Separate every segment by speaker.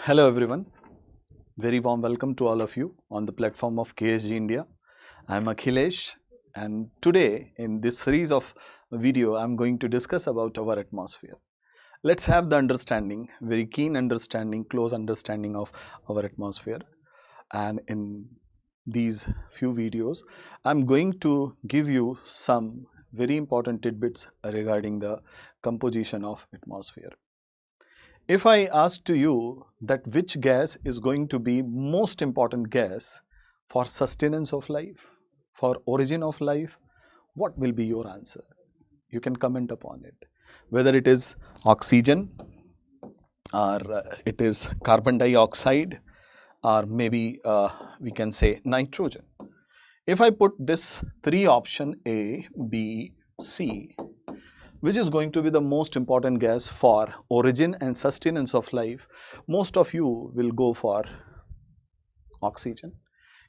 Speaker 1: Hello everyone, very warm welcome to all of you on the platform of KSG India. I am Akhilesh and today in this series of video I am going to discuss about our atmosphere. Let's have the understanding, very keen understanding, close understanding of our atmosphere, and in these few videos I am going to give you some very important tidbits regarding the composition of atmosphere. If I ask to you that which gas is going to be most important gas for sustenance of life, for origin of life, what will be your answer? You can comment upon it. Whether it is oxygen or it is carbon dioxide or maybe we can say nitrogen. If I put this three option A, B, C, which is going to be the most important gas for origin and sustenance of life, most of you will go for oxygen.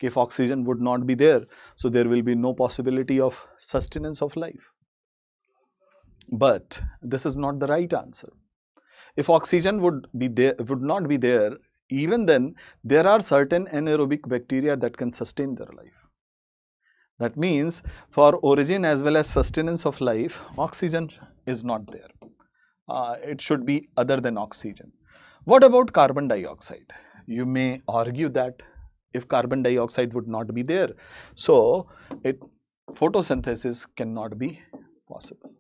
Speaker 1: If oxygen would not be there, so there will be no possibility of sustenance of life. But this is not the right answer. If oxygen would not be there, even then there are certain anaerobic bacteria that can sustain their life. That means for origin as well as sustenance of life, oxygen is not there. It should be other than oxygen. What about carbon dioxide? You may argue that if carbon dioxide would not be there, so photosynthesis cannot be possible.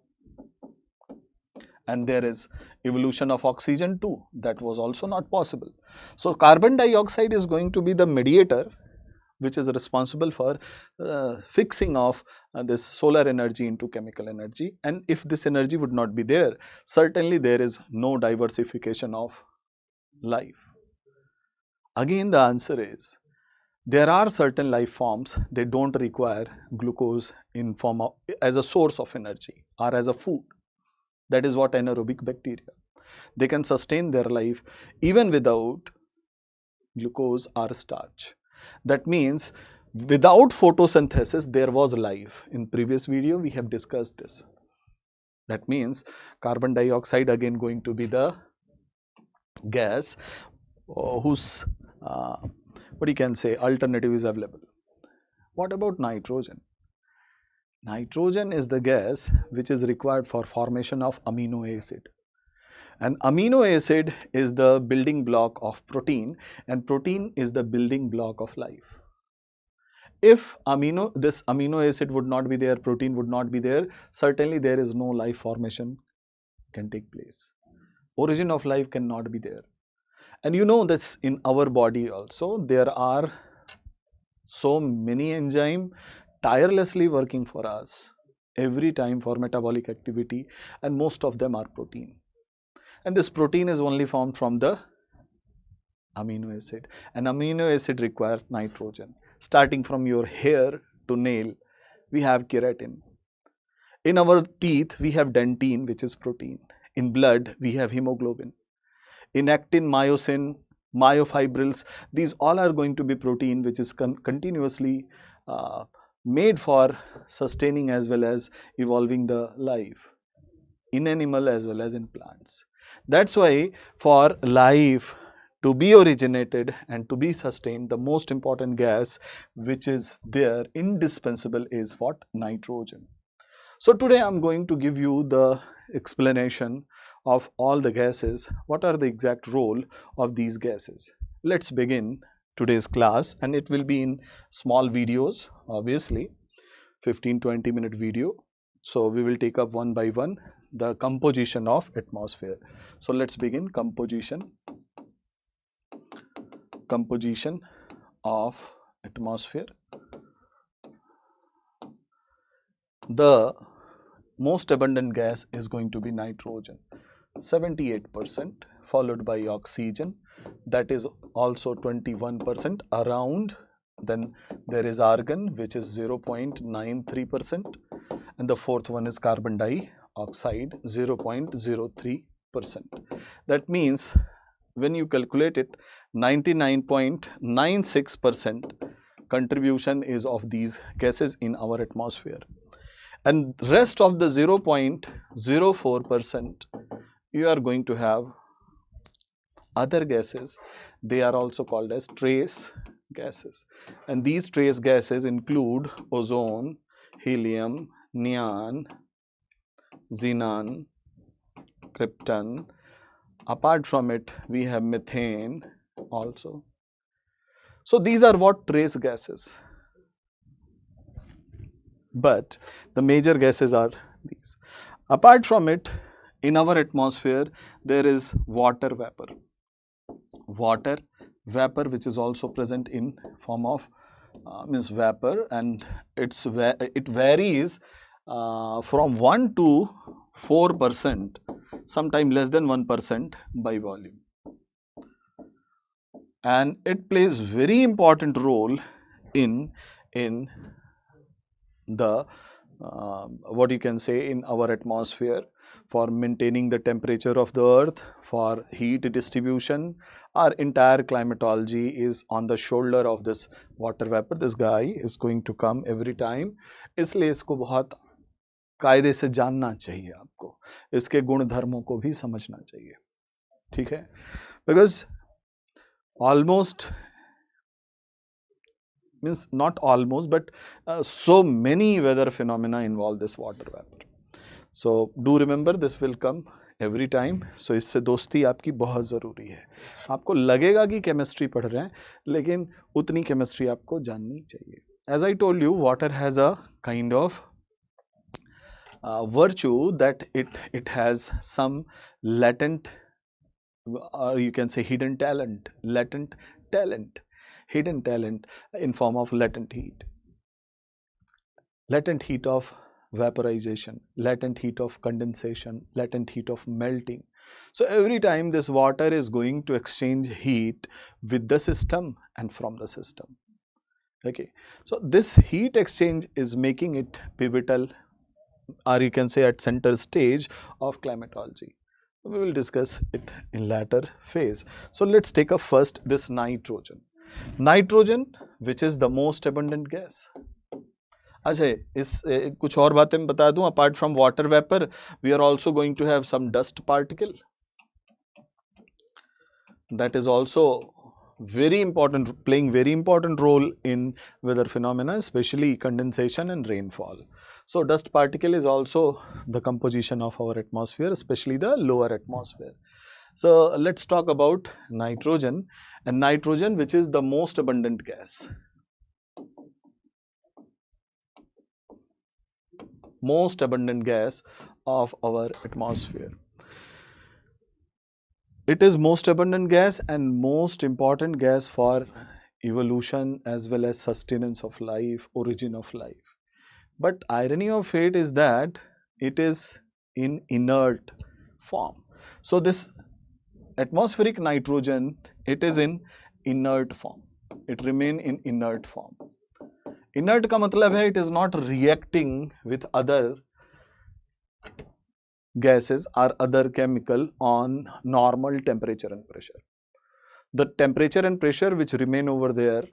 Speaker 1: And there is evolution of oxygen too, that was also not possible. So carbon dioxide is going to be the mediator which is responsible for fixing of this solar energy into chemical energy, and if this energy would not be there, certainly there is no diversification of life. Again the answer is there are certain life forms, they don't require glucose in form of as a source of energy or as a food. That is what anaerobic bacteria, they can sustain their life even without glucose or starch. That means without photosynthesis there was life. In previous video we have discussed this. That means carbon dioxide again going to be the gas whose what you can say alternative is available. What about nitrogen? Nitrogen is the gas which is required for formation of amino acid. And amino acid is the building block of protein, and protein is the building block of life. If this amino acid would not be there, protein would not be there, certainly there is no life formation can take place. Origin of life cannot be there. And you know this in our body also, there are so many enzymes tirelessly working for us every time for metabolic activity, and most of them are protein. And this protein is only formed from the amino acid, and amino acid require nitrogen. Starting from your hair to nail, we have keratin. In our teeth, we have dentine, which is protein. In blood, we have hemoglobin. In actin, myosin, myofibrils, these all are going to be protein, which is continuously made for sustaining as well as evolving the life in animal as well as in plants. That's why for life to be originated and to be sustained, the most important gas which is there indispensable is what? Nitrogen. So today I am going to give you the explanation of all the gases. What are the exact role of these gases? Let's begin today's class, and it will be in small videos, obviously 15-20 minute video. So we will take up one by one the composition of atmosphere. So let's begin composition of atmosphere. The most abundant gas is going to be nitrogen, 78%, followed by oxygen, that is also 21% around. Then there is argon, which is 0.93%, and the fourth one is carbon dioxide, 0.03%. That means when you calculate it, 99.96% contribution is of these gases in our atmosphere, and rest of the 0.04% you are going to have other gases, they are also called as trace gases. And these trace gases include ozone, helium, neon, xenon, krypton. Apart from it, we have methane also. So these are what trace gases. But the major gases are these. Apart from it, in our atmosphere, there is water vapor. Water vapor, which is also present in form of means vapor, and it varies from 1 to 4%, sometimes less than 1% by volume. And it plays very important role in the what you can say in our atmosphere, for maintaining the temperature of the earth, for heat distribution. Our entire climatology is on the shoulder of this water vapor. This guy is going to come every time, इसलिए इसको बहुत कायदे से जानना चाहिए आपको, इसके गुण धर्मों को भी समझना चाहिए, ठीक है? Because almost, means not almost, but so many weather phenomena involve this water vapor. So do remember, this will come every time. So इससे दोस्ती आपकी बहुत ज़रूरी है. आपको लगेगा कि केमिस्ट्री पढ़ रहे हैं, लेकिन उतनी केमिस्ट्री आपको जाननी चाहिए. As I told you, water has a kind of virtue that it has some latent, or you can say hidden talent, hidden talent in form of latent heat of vaporization, latent heat of condensation, latent heat of melting. So every time this water is going to exchange heat with the system and from the system. Okay, so this heat exchange is making it pivotal, or you can say at center stage of climatology. We will discuss it in later phase. So let's take up first this nitrogen. Nitrogen, which is the most abundant gas. अच्छा, इस कुछ और बातें मैं बता दूं. Apart from water vapor, we are also going to have some dust particle. That is also very important, playing very important role in weather phenomena, especially condensation and rainfall. So dust particle is also the composition of our atmosphere, especially the lower atmosphere. So let's talk about nitrogen, and nitrogen, which is the most abundant gas. Most abundant gas of our atmosphere. It is most abundant gas and most important gas for evolution as well as sustenance of life, origin of life. But irony of fate is that it is in inert form. So this atmospheric nitrogen, it is in inert form. It remain in inert form. Inert का मतलब है it is not reacting with other gases or other chemical on normal temperature and pressure. The temperature and pressure which remain over there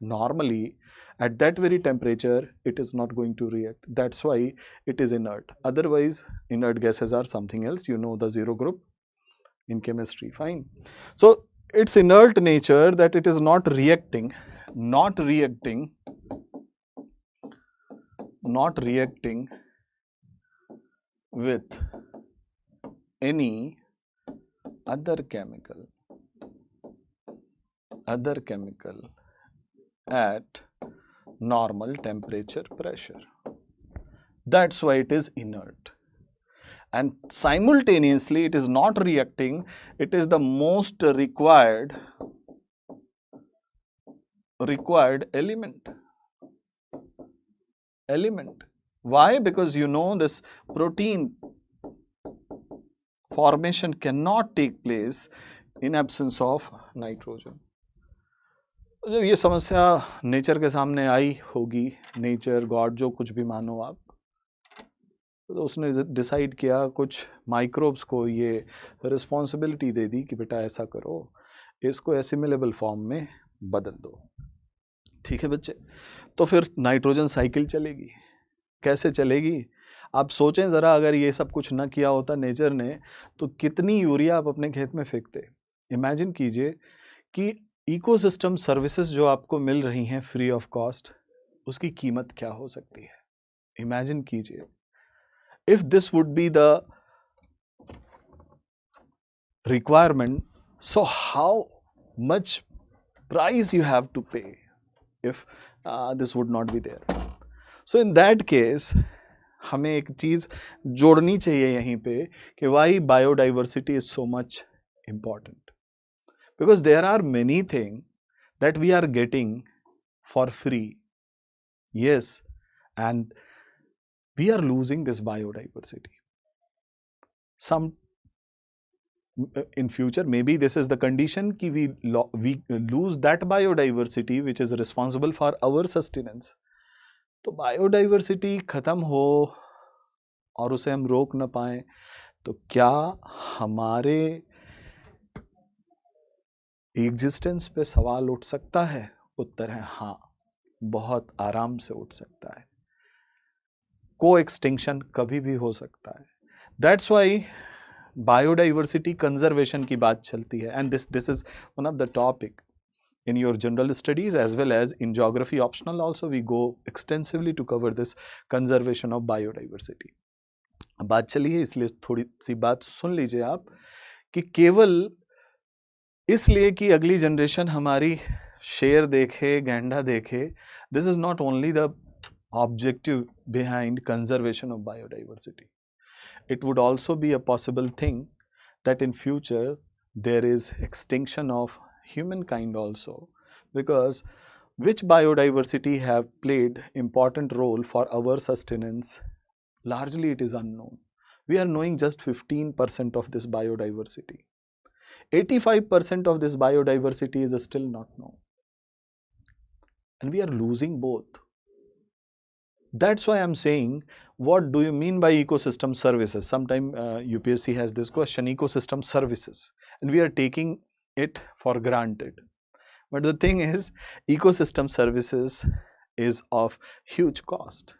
Speaker 1: normally, at that very temperature it is not going to react. That's why it is inert. Otherwise inert gases are something else. You know the zero group in chemistry, fine. So its inert nature, that it is not reacting with any other chemical at normal temperature pressure. That's why it is inert. And simultaneously it is not reacting. It is the most required element. Why? Because you know this protein formation cannot take place in absence of nitrogen. जब ये समस्या nature के सामने आई होगी, nature, God, जो कुछ भी मानो आप, तो उसने डिसाइड किया, कुछ माइक्रोब्स को ये रिस्पॉन्सिबिलिटी दे दी कि बेटा ऐसा करो, इसको एसिमिलेबल फॉर्म में बदल दो. ठीक है बच्चे? तो फिर नाइट्रोजन साइकिल चलेगी. कैसे चलेगी? आप सोचें ज़रा, अगर ये सब कुछ ना किया होता नेचर ने, तो कितनी यूरिया आप अपने खेत में फेंकते. इमेजिन कीजिए कि इकोसिस्टम सर्विसेज जो आपको मिल रही हैं फ्री ऑफ कॉस्ट, उसकी कीमत क्या हो सकती है। इमेजिन कीजिए, if this would be the requirement, so how much price you have to pay if this would not be there. So in that case हमें एक चीज जोड़नी चाहिए यहीं पे कि why biodiversity is so much important, because there are many things that we are getting for free, yes, and we are losing this biodiversity. Some in future maybe this is the condition कि we lose that biodiversity which is responsible for our sustenance. तो biodiversity खत्म हो और उसे हम रोक ना पाए तो क्या हमारे एग्जिस्टेंस पे सवाल उठ सकता है? उत्तर है हाँ, बहुत आराम से उठ सकता है। को एक्सटिंक्शन कभी भी हो सकता है। दैट्स वाई बायोडाइवर्सिटी कंजर्वेशन की बात चलती है, and this is one of the topic in your general studies as well as in geography optional also we go extensively to cover this conservation of biodiversity. बात चलिए, इसलिए थोड़ी सी बात सुन लीजिए आप कि केवल इसलिए कि अगली जनरेशन हमारी शेर देखे, गैंडा देखे, this is not only the objective behind conservation of biodiversity. It would also be a possible thing that in future there is extinction of humankind also, because which biodiversity have played important role for our sustenance, largely it is unknown. We are knowing just 15% of this biodiversity. 85% of this biodiversity is still not known, and we are losing both. That's why I'm saying, what do you mean by ecosystem services? Sometime UPSC has this question, ecosystem services, and we are taking it for granted. But the thing is, ecosystem services is of huge cost.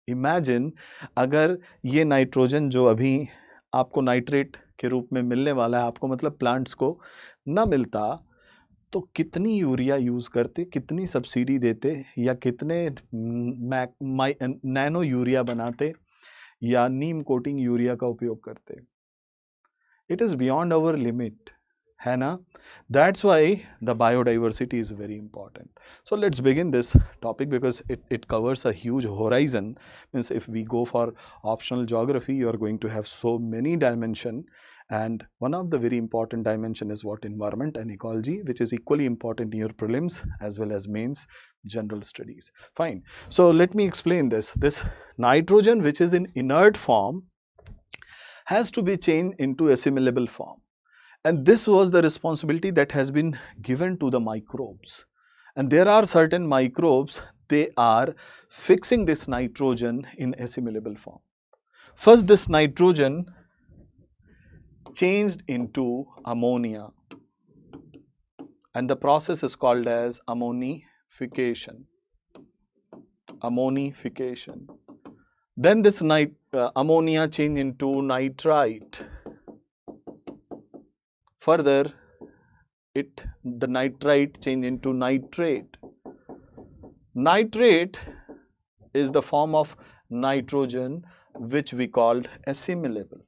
Speaker 1: Imagine अगर ये nitrogen जो अभी आपको nitrate के रूप में मिलने वाला है, आपको मतलब प्लांट्स को ना मिलता तो कितनी यूरिया यूज करते, कितनी सब्सिडी देते, या कितने नैनो यूरिया बनाते या नीम कोटिंग यूरिया का उपयोग करते. It is beyond our limit, है ना. That's why the biodiversity is very important. So let's begin this topic because it covers a huge horizon. Means if we go for optional geography you are going to have so many dimension. And one of the very important dimension is what? Environment and ecology, which is equally important in your prelims as well as mains general studies. Fine. So let me explain this. This nitrogen which is in inert form has to be changed into assimilable form. And this was the responsibility that has been given to the microbes. And there are certain microbes, they are fixing this nitrogen in assimilable form. First, this nitrogen changed into ammonia, and the process is called as ammonification. Ammonification. Then this ammonia changed into nitrite. Further, the nitrite changed into nitrate. Nitrate is the form of nitrogen which we called assimilable.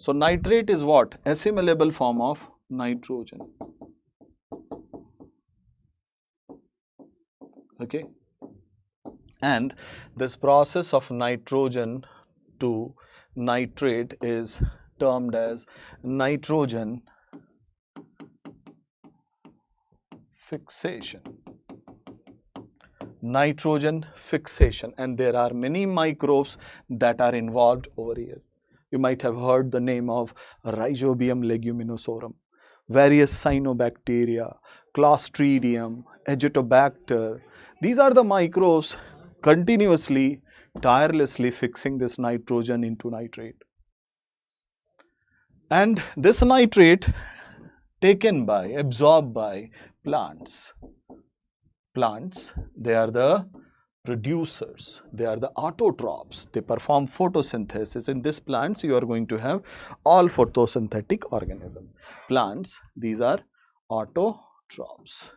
Speaker 1: So nitrate is what? Assimilable form of nitrogen. Okay. And this process of nitrogen to nitrate is termed as nitrogen fixation. Nitrogen fixation. And there are many microbes that are involved over here. You might have heard the name of Rhizobium leguminosarum, various cyanobacteria, Clostridium, Agitobacter. These are the microbes continuously, tirelessly fixing this nitrogen into nitrate. And this nitrate taken by, absorbed by plants. Plants, they are the producers. They are the autotrophs. They perform photosynthesis. In this plants, you are going to have all photosynthetic organisms. Plants, these are autotrophs.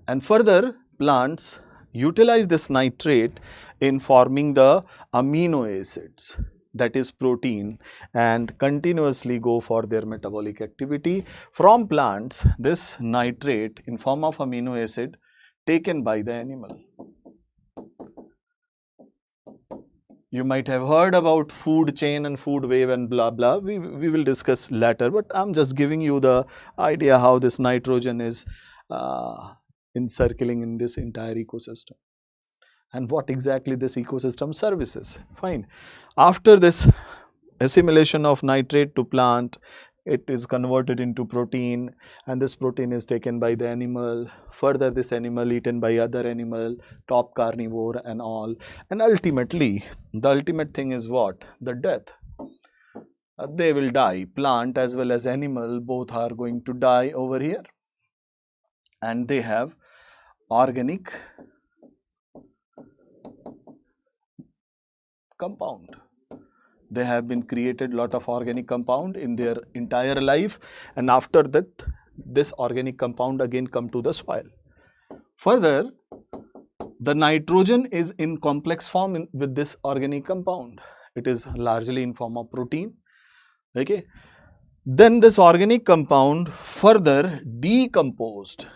Speaker 1: And further, plants utilize this nitrate in forming the amino acids, that is protein, and continuously go for their metabolic activity. From plants, this nitrate in form of amino acid taken by the animal. You might have heard about food chain and food wave and blah blah. We will discuss later, but I'm just giving you the idea how this nitrogen is encircling in this entire ecosystem and what exactly this ecosystem services. Fine. After this assimilation of nitrate to plant, it is converted into protein, and this protein is taken by the animal. Further, this animal eaten by other animal, top carnivore and all. And ultimately, the ultimate thing is what? The death. They will die. Plant as well as animal, both are going to die over here. And they have organic compound. They have been created lot of organic compound in their entire life, and after that this organic compound again come to the soil. Further, the nitrogen is in complex form with this organic compound. It is largely in form of protein. Okay. Then this organic compound further decomposed.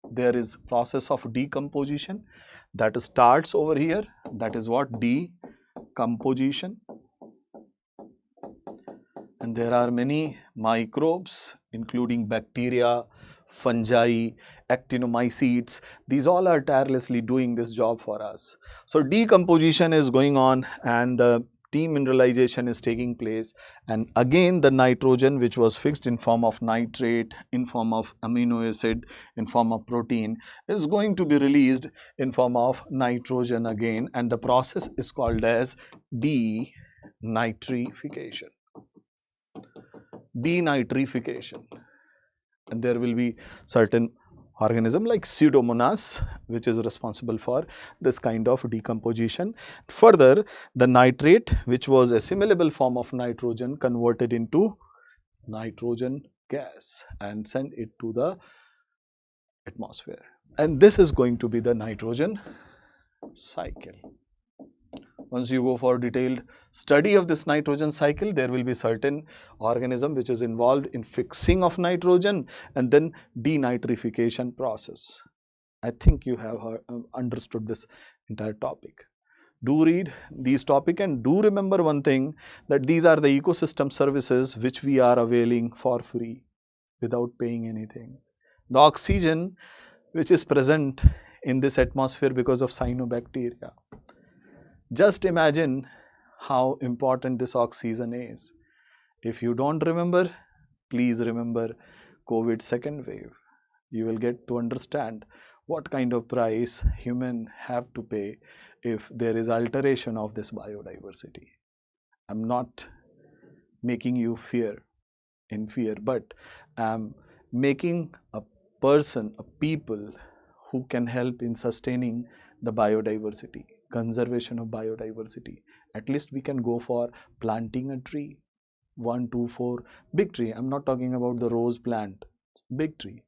Speaker 1: There is process of decomposition that starts over here. That is what? Decomposition. And there are many microbes including bacteria, fungi, actinomycetes. These all are tirelessly doing this job for us. So decomposition is going on and the demineralization is taking place, and again the nitrogen which was fixed in form of nitrate, in form of amino acid, in form of protein is going to be released in form of nitrogen again, and the process is called as denitrification. Denitrification. And there will be certain organism like Pseudomonas which is responsible for this kind of decomposition. Further, the nitrate which was assimilable form of nitrogen converted into nitrogen gas and send it to the atmosphere, and this is going to be the nitrogen cycle. Once you go for detailed study of this nitrogen cycle, there will be certain organism which is involved in fixing of nitrogen and then denitrification process. I think you have understood this entire topic. Do read these topic and do remember one thing, that these are the ecosystem services which we are availing for free without paying anything. The oxygen which is present in this atmosphere because of cyanobacteria. Just imagine how important this oxygen is. If you don't remember, please remember COVID second wave. You will get to understand what kind of price humans have to pay if there is alteration of this biodiversity. I'm not making you in fear, but I'm making a person, a people who can help in sustaining the biodiversity, conservation of biodiversity. At least we can go for planting a tree, 1, 2, 4, big tree. I'm not talking about the rose plant, big tree.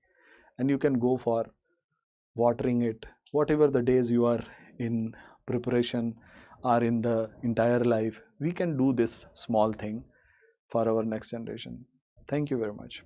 Speaker 1: And you can go for watering it, whatever the days you are in preparation or in the entire life. We can do this small thing for our next generation. Thank you very much.